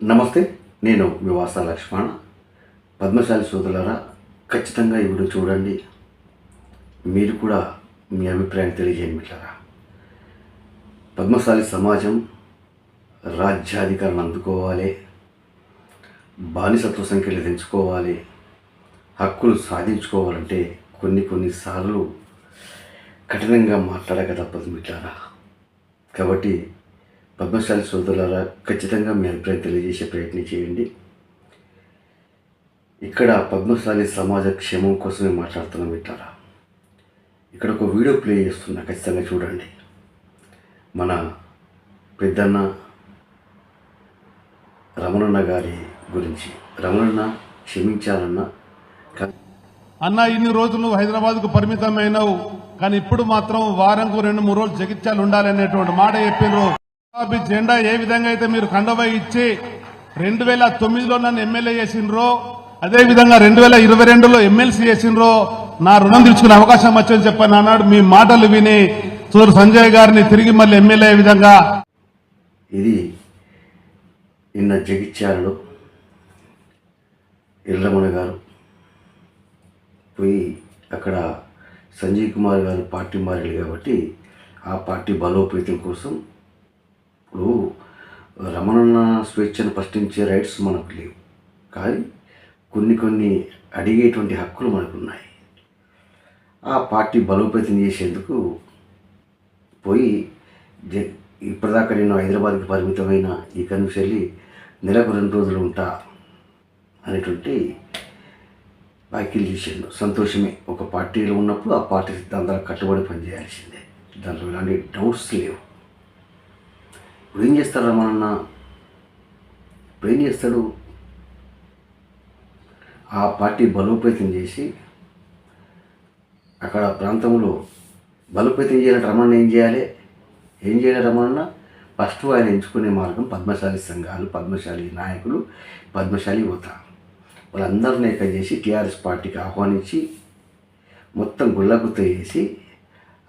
నమస్తే, నేను మీ వాస లక్ష్మణ. పద్మశాలి సోదరులారా, ఖచ్చితంగా ఈ వీడియో చూడండి. మీరు కూడా మీ అభిప్రాయం తెలియజేయండి మిత్రులారా. పద్మశాలి సమాజం రాజ్యాధికారాన్ని అందుకోవాలి, బానిసత్వ సంఖ్యలు తెంచుకోవాలి, హక్కులు సాధించుకోవాలంటే కొన్నిసార్లు కఠినంగా మాట్లాడక తప్పదు మిత్రులారా. కాబట్టి పద్మశాలి సోదరులారా, ఖచ్చితంగా మీ అభిప్రాయం తెలియజేసే ప్రయత్నం చేయండి. ఇక్కడ పద్మశాలి సమాజ క్షేమం కోసమే మాట్లాడుతున్నాం మిత్రులారా. ఇక్కడ ఒక వీడియో ప్లే చేస్తున్నా, ఖచ్చితంగా చూడండి. మన పెద్దన్న రమణన్న గారి గురించి. రమణన్న క్షమించాలన్న అన్న, ఇన్ని రోజులు నువ్వు హైదరాబాద్కు పరిమితమైనవు, కానీ ఇప్పుడు మాత్రం వారంకు 2-3 రోజులు జగిత్యాలు ఉండాలనేటువంటి మాట చెప్పిండ్రు. గులాబీ జెండా ఏ విధంగా అయితే మీరు కండవ ఇచ్చి 2009లో నన్ను ఎమ్మెల్యే చేసిండ్రో, అదే విధంగా 2022లో ఎమ్మెల్సీ చేసిండ్రో, నా రుణం తీర్చుకునే అవకాశం వచ్చని చెప్పని అన్నాడు. మీ మాటలు విని సూరు సంజయ్ గారిని తిరిగి మళ్ళీ ఎమ్మెల్యే విధంగా ఇది నిన్న జగిత్యాలలో ఎల్లరమణ గారు పోయి అక్కడ సంజయ్ కుమార్ గారు పార్టీ మారారు కాబట్టి ఆ పార్టీ బలోపేతం కోసం ఇప్పుడు రమణన్న స్వేచ్ఛను ప్రశ్నించే రైట్స్ మనకు లేవు, కానీ కొన్ని అడిగేటువంటి హక్కులు మనకున్నాయి. ఆ పార్టీ బలోపేతం చేసేందుకు పోయి ఇప్పటిదాకా నేను హైదరాబాద్కి పరిమితమైన ఇక నుంచి వెళ్ళి నెలకు 2 రోజులు ఉంటా అనేటువంటి వ్యాఖ్యలు చేసిండు. సంతోషమే. ఒక పార్టీలో ఉన్నప్పుడు ఆ పార్టీ సిద్ధాంతాలకు కట్టుబడి పనిచేయాల్సిందే, దాంట్లో ఇలాంటి డౌట్స్ లేవు. ఇప్పుడు ఏం చేస్తారు రమణన్న? ఇప్పుడు ఏం చేస్తాడు? ఆ పార్టీ బలోపేతం చేసి అక్కడ ప్రాంతంలో బలోపేతం చేయాలంటే రమణన్న ఏం చేయాలి రమణన్న? ఫస్ట్ ఆయన ఎంచుకునే మార్గం పద్మశాలి సంఘాలు, పద్మశాలి నాయకులు, పద్మశాలి యువత, వాళ్ళందరినీ ఏకం చేసి టీఆర్ఎస్ పార్టీకి ఆహ్వానించి మొత్తం గుల్లగుత్త చేసి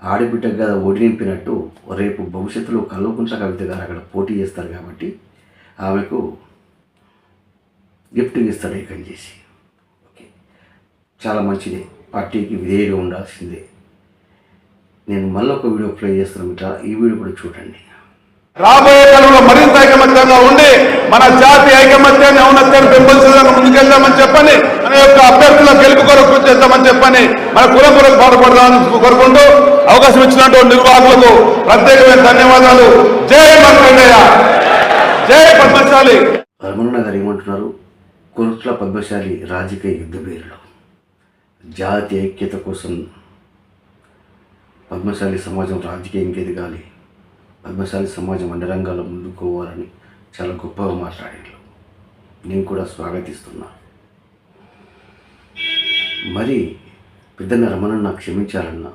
ఆడబిడ్డ కదా ఓడి నింపినట్టు రేపు భవిష్యత్తులో కల్వకుంట్ల కవిత గారు అక్కడ పోటీ చేస్తారు కాబట్టి ఆమెకు గిఫ్ట్ ఇస్తాడు ఏకం చేసి. ఓకే, చాలా మంచిదే, పార్టీకి విధేయంగా ఉండాల్సిందే. నేను మళ్ళీ ఒక వీడియో ప్లే చేస్తున్నాను మిత్ర, ఈ వీడియో కూడా చూడండి. రాబోయే కాలంలో మరింత ఐకమత్యంగా ఉండి మన జాతి ఐకమత్యాన్ని ఔన్నత్యాన్ని పెంపొందించడానికి ముందుకెళ్దామని చెప్పని, మన యొక్క అభ్యర్థుల గెలుపు కొరకు చేద్దామని చెప్పని, మన కులం కొరకు పాటుపడదామని కోరుకుంటూ అవకాశం ఇచ్చినటువంటి నిర్వాహకులకు ప్రత్యేకమైన ధన్యవాదాలు. జై మార్కండేయ, జై పద్మశాలి. రమణన్న గారు ఏమంటున్నారు? కొరుట్ల పద్మశాలి రాజకీయ యుద్ధ పేరులో జాతి ఐక్యత కోసం పద్మశాలి సమాజం రాజకీయంగా ఎదగాలి, పద్మశాలి సమాజం అన్ని రంగాల్లో ముందుకోవాలని చాలా గొప్పగా మాట్లాడారు. నేను కూడా స్వాగతిస్తున్నా. మరి పెద్దన్న రమణన్న క్షమించాలన్నా,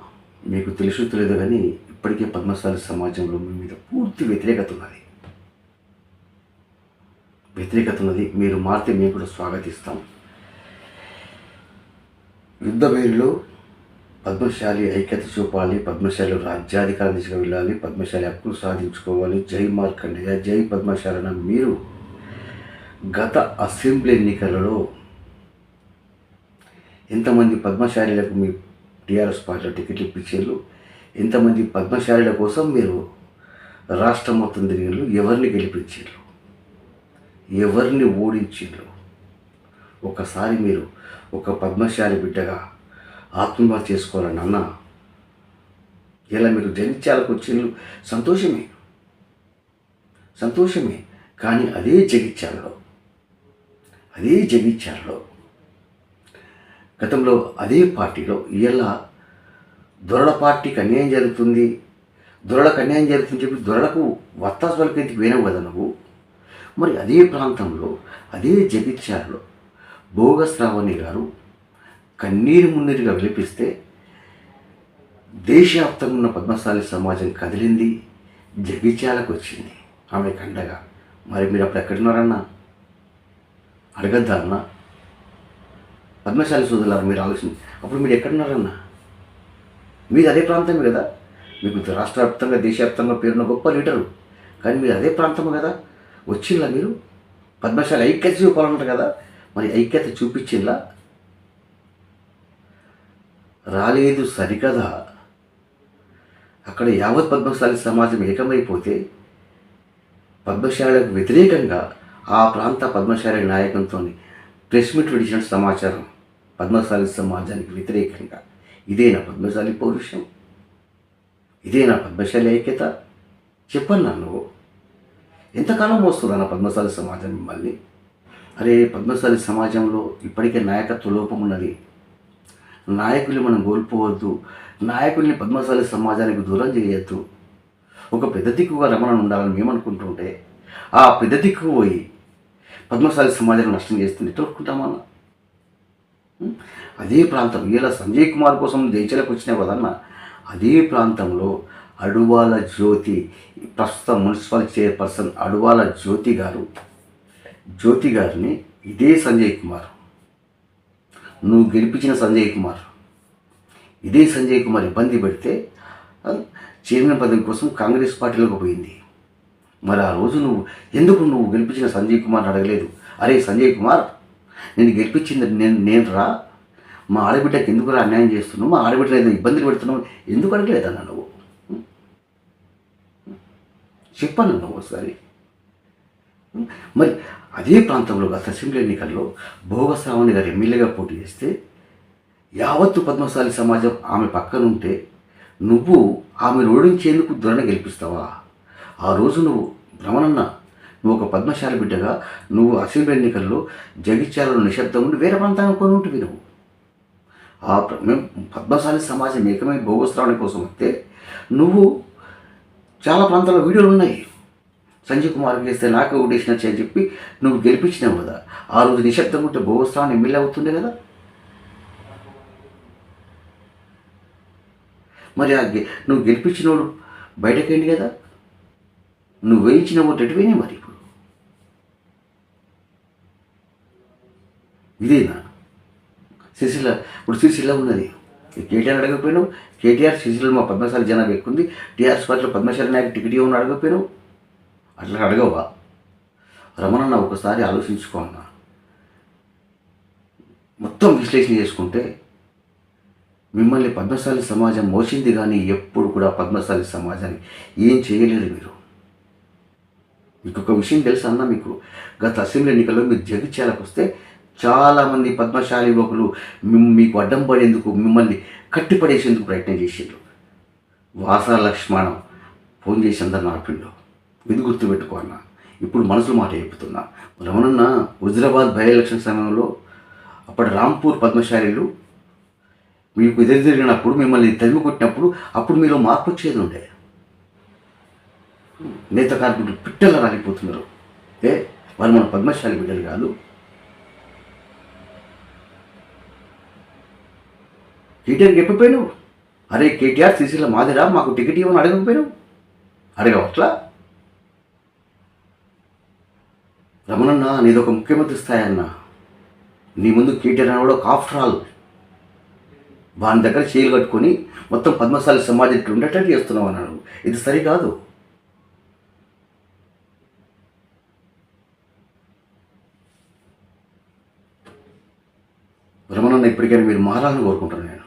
మీకు తెలుసు తెలియదు కానీ ఇప్పటికే పద్మశాలి సమాజంలో మీ మీద పూర్తి వ్యతిరేకత ఉన్నది. మీరు మారితే మేము కూడా స్వాగతిస్తాం. యుద్ధ పేరులో పద్మశాలి ఐక్యత చూపాలి, పద్మశాలి రాజ్యాధికారం దిశగా వెళ్ళాలి, పద్మశాలి హక్కులు సాధించుకోవాలి. జై మార్కండేయ, జై పద్మశాలన. మీరు గత అసెంబ్లీ ఎన్నికలలో ఎంతమంది పద్మశాలీలకు మీ టీఆర్ఎస్ పార్టీలో టికెట్లు ఇప్పించారు? ఎంతమంది పద్మశాలీల కోసం మీరు రాష్ట్రం మొత్తం తిరిగిన? ఎవరిని గెలిపించారు? ఎవరిని ఓడించారు? ఒకసారి మీరు ఒక పద్మశాలి బిడ్డగా ఆత్మహత్య చేసుకోవాలని అన్న, ఇలా మీరు జగిత్యాలకు వచ్చిండ్రు, సంతోషమే. కానీ అదే జగిత్యాలలో గతంలో అదే పార్టీలో ఇలా దొరల పార్టీకి అన్యాయం జరుగుతుంది, దొరలకు అన్యాయం జరుగుతుందని చెప్పి దొరలకు వత్తాసు పలికేందుకు పోయినావు కదా నువ్వు. మరి అదే ప్రాంతంలో అదే జగిత్యాలలో బోగస్ రావణి గారు కన్నీరు మున్నీరుగా విలిపిస్తే దేశవ్యాప్తంగా ఉన్న పద్మశాలి సమాజం కదిలింది, జగిత్యాలకు వచ్చింది ఆమె కండగా. మరి మీరు అప్పుడు ఎక్కడున్నారన్నా? అడగద్దా అన్న? పద్మశాలి సోదరులారా, మీరు ఆలోచించి అప్పుడు మీరు ఎక్కడున్నారన్నా? మీది అదే ప్రాంతమే కదా, మీకు రాష్ట్ర వ్యాప్తంగా దేశవ్యాప్తంగా పేరున్న గొప్ప లీడరు, కానీ మీరు అదే ప్రాంతము కదా. వచ్చిల్లా మీరు పద్మశాలి ఐక్యత చూపాలంటారు కదా, మరి ఐక్యత చూపించిందా? రాలేదు సరికదా. అక్కడ యావత్ పద్మశాలి సమాజం ఏకమైపోతే పద్మశాలకు వ్యతిరేకంగా ఆ ప్రాంత పద్మశాలి నాయకంతో ప్రెస్ మీట్ విడిచిన సమాచారం పద్మశాలి సమాజానికి వ్యతిరేకంగా. ఇదేనా పద్మశాలి పౌరుషం? ఇదేనా పద్మశాలి ఐక్యత? చెప్పన్నా నువ్వు ఎంతకాలం మోస్తుందన్న పద్మశాలి సమాజం మిమ్మల్ని? అరే, పద్మశాలి సమాజంలో ఇప్పటికే నాయకత్వ లోపం ఉన్నది. నాయకుల్ని మనం కోల్పోవద్దు. నాయకుల్ని పద్మశాలి సమాజానికి దూరం చేయొద్దు. ఒక పెద్ద దిక్కుగా రమణ ఉండాలని మేము అనుకుంటుంటే ఆ పెద్ద దిక్కు పోయి పద్మశాలి సమాజాన్ని నష్టం చేస్తుంది తోడుకుంటామన్నా. అదే ప్రాంతం ఇలా సంజయ్ కుమార్ కోసం జైచలకు వచ్చినా కదన్న, అదే ప్రాంతంలో అడువాల జ్యోతి, ప్రస్తుత మున్సిపల్ చైర్పర్సన్ అడువాల జ్యోతి గారిని ఇదే సంజయ్ కుమార్, నువ్వు గెలిపించిన సంజయ్ కుమార్, ఇదే సంజయ్ కుమార్ ఇబ్బంది పెడితే చైర్మన్ పదవి కోసం కాంగ్రెస్ పార్టీలోకి పోయింది. మరి ఆ రోజు నువ్వు గెలిపించిన సంజయ్ కుమార్ని అడగలేదు? అరే సంజయ్ కుమార్, నేను గెలిపించింది నేను రా, మా ఆడబిడ్డకి ఎందుకు రా అన్యాయం చేస్తున్నావు, మా ఆడబిడ్డలు ఏదో ఇబ్బందులు పెడుతున్నావు ఎందుకు అడగలేదన్నా నువ్వు? చెప్పాను నువ్వు ఒకసారి. మరి అదే ప్రాంతంలో గత అసెంబ్లీ ఎన్నికల్లో భోగశ్రావణి గారు ఎమ్మెల్యేగా పోటీ చేస్తే యావత్తు పద్మశాలి సమాజం ఆమె పక్కనుంటే నువ్వు ఆమెను ఓడించేందుకు ధోరణ గెలిపిస్తావా? ఆ రోజు నువ్వు ఒక పద్మశాలి బిడ్డగా నువ్వు అసెంబ్లీ ఎన్నికల్లో జగిత్యాలలో నిశ్శబ్దం ఉండి వేరే ప్రాంతానికి కొని ఉంటుంది. నువ్వు మేము పద్మశాలి సమాజం ఏకమై భోగశ్రావణి కోసం వస్తే నువ్వు చాలా ప్రాంతాల్లో వీడియోలు ఉన్నాయి. సంజయ్ కుమార్కి వేస్తే నాకు ఓటేసినచ్చు అని చెప్పి నువ్వు గెలిపించినావు కదా. ఆ రోజు నిశ్శబ్దం ఉంటే భోగశ్రావణి ఎమ్మెల్యే అవుతుండే కదా. మరి నువ్వు గెలిపించినోడు బయటకేంటి కదా, నువ్వు వేయించిన ఓటు ఎటువైనా. మరి ఇదేనా సిరిసిల్ల ఉన్నది. కేటీఆర్ అడగకపోయినావు? కేటీఆర్ సిరిసిల్ల మా పద్మశాలి జనాభా ఎక్కుంది, టీఆర్ఎస్ పార్టీలో పద్మశాలి నాయకు టికెట్ ఇవ్వని అడగకపోయినావు? అట్లా అడగవా? రమణన్న ఒకసారి ఆలోచించుకో అన్న. మొత్తం విశ్లేషణ చేసుకుంటే మిమ్మల్ని పద్మశాలి సమాజం మోసింది, కానీ ఎప్పుడు కూడా పద్మశాలి సమాజానికి ఏం చేయలేరు మీరు. మీకు ఒక విషయం తెలుసా అన్న, మీకు గత అసెంబ్లీ ఎన్నికల్లో మీరు జగిత్యాలకు వస్తే చాలామంది పద్మశాలి యువకులు మీకు అడ్డం పడేందుకు, మిమ్మల్ని కట్టిపడేసేందుకు ప్రయత్నం చేసిండ్రు. వాసా లక్ష్మణం ఫోన్ చేసి అందరు నాపిండు. ఇది గుర్తుపెట్టుకో అన్న. ఇప్పుడు మనసులో మాట చెప్తున్నా. రమణన్న హుజరాబాద్ బై ఎలక్షన్ సమయంలో అప్పటి రాంపూర్ పద్మశాలీలు మీకు ఎదురు తిరిగినప్పుడు, మిమ్మల్ని తరిమి కొట్టినప్పుడు అప్పుడు మీలో మార్పు వచ్చేది ఉండే. నేత కార్మికులు పిట్టలు రాలిపోతున్నారు. వాళ్ళు మన పద్మశాలి బిడ్డలు కాదు. కేటీఆర్కి చెప్పిపోయినావు? అరే కేటీఆర్ సిరిసిల్ల మాదిరా, మాకు టికెట్ ఇవ్వని అడగకపోయినావు? అడగవట్లా? రమణన్న నీది ఒక ముఖ్యమంత్రి స్థాయి అన్న. నీ ముందు కేటీఆర్ అని కూడా ఆఫ్టర్ ఆల్ వాని దగ్గర చేయలు కట్టుకొని మొత్తం పద్మశాలి సమాజం ఇట్లా ఉండేటట్టు చేస్తున్నావు అన్నాడు. ఇది సరికాదు. రమణన్న ఇప్పటికైనా మీరు మారాలని కోరుకుంటాను నేను.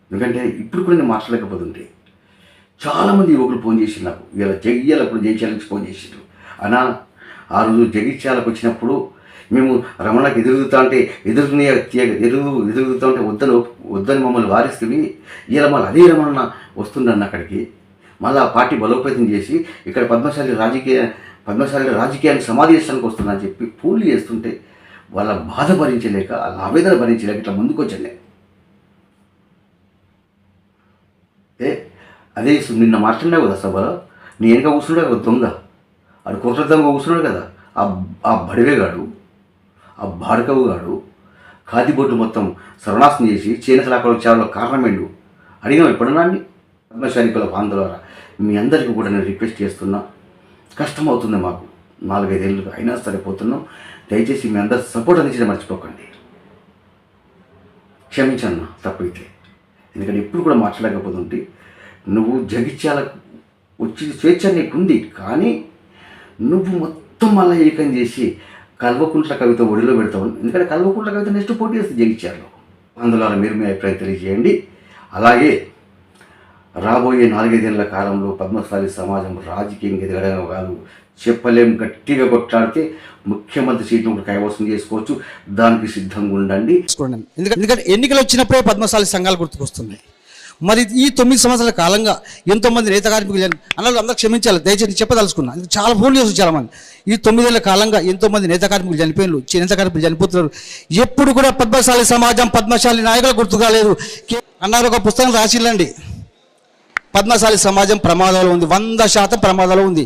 ఎందుకంటే ఇప్పుడు కూడా నేను మాట్లాడలేకపోతుంటే చాలామంది యువకులు ఫోన్ చేసి నాకు ఇవాళప్పుడు జగిత్యాలకు ఫోన్ చేసిండ్రు. అన్నా ఆ రోజు జగిత్యాలకు వచ్చినప్పుడు మేము రమణకి ఎదురుగుతా ఉంటే ఎదురుగుతూ ఉంటే వద్దని మమ్మల్ని వారిస్తుంది. ఇలా మళ్ళీ అదే రమణ వస్తుండన్న అక్కడికి. మళ్ళీ ఆ పార్టీ బలోపేతం చేసి ఇక్కడ పద్మశాలి రాజకీయానికి సమావేశానికి వస్తుందని చెప్పి పూలు చేస్తుంటే వాళ్ళ బాధ భరించలేక, వాళ్ళ ఆవేదన భరించలేక ఇట్లా ముందుకు వచ్చాను. అదే నిన్న మాట్లాడినావు కదా సభలో, నీ వెనక కూర్చున్నాడు కదా దొంగ, ఆడు కుట్ర దొంగ కూర్చున్నాడు కదా, ఆ బడివేగాడు, ఆ బాడకవుగాడు ఖాదీబొట్టు మొత్తం సర్వనాశనం చేసి చేనేతలాకలు చావలో కారణమేండు అడిగాం ఎప్పుడన్నా అండి. పద్మశాలికుల ఆందోళన మీ అందరికీ కూడా నేను రిక్వెస్ట్ చేస్తున్నా. కష్టమవుతుంది మాకు, 4-5 ఏళ్ళు అయినా సరిపోతున్నాం. దయచేసి మీ అందరు సపోర్ట్ అందించడం మర్చిపోకండి. క్షమించన్నా తప్పైతే, ఎందుకంటే ఇప్పుడు కూడా మాట్లాడకపోతుంటే నువ్వు జగిత్యాలకు వచ్చి స్వేచ్ఛ నీకుంది, కానీ నువ్వు మొత్తం మళ్ళీ ఏకం చేసి కల్వకుంట్ల కవిత ఒడిలో పెడతామని. ఎందుకంటే కల్వకుంట్ల కవిత నెక్స్ట్ పోటీ చేస్తే జగిత్యాలలో. అందులో మీరు మీ అభిప్రాయం తెలియజేయండి. అలాగే రాబోయే 4-5 ఏళ్ల కాలంలో పద్మశాలి సమాజం రాజకీయంగా ఎదగడం కాదు, చెప్పలేం, గట్టిగా కొట్లాడితే ముఖ్యమంత్రి సీట్ను కూడా కైవసం చేసుకోవచ్చు. దానికి సిద్ధంగా ఉండండి. ఎందుకంటే ఎన్నికలు వచ్చినప్పుడే పద్మశాలి సంఘాలు గుర్తుకొస్తున్నాయి. మరి ఈ 9 సంవత్సరాల కాలంగా ఎంతోమంది నేత కార్మికులు అన్నలు అందరూ క్షమించాలి, దయచేసి చెప్పదలుచుకున్నా. చాలా ఫోన్ చేసి చాలా మంది ఈ 9 ఏళ్ల కాలంగా ఎంతోమంది నేత కార్మికులు చనిపోయినారు, నేత కార్మికులు చనిపోతున్నారు. ఎప్పుడు కూడా పద్మశాలి సమాజం పద్మశాలి నాయకులు గుర్తు కాలేదు అన్నారు. ఒక పుస్తకం రాసిల్లండి, పద్మశాలి సమాజం ప్రమాదంలో ఉంది, 100% ప్రమాదంలో ఉంది.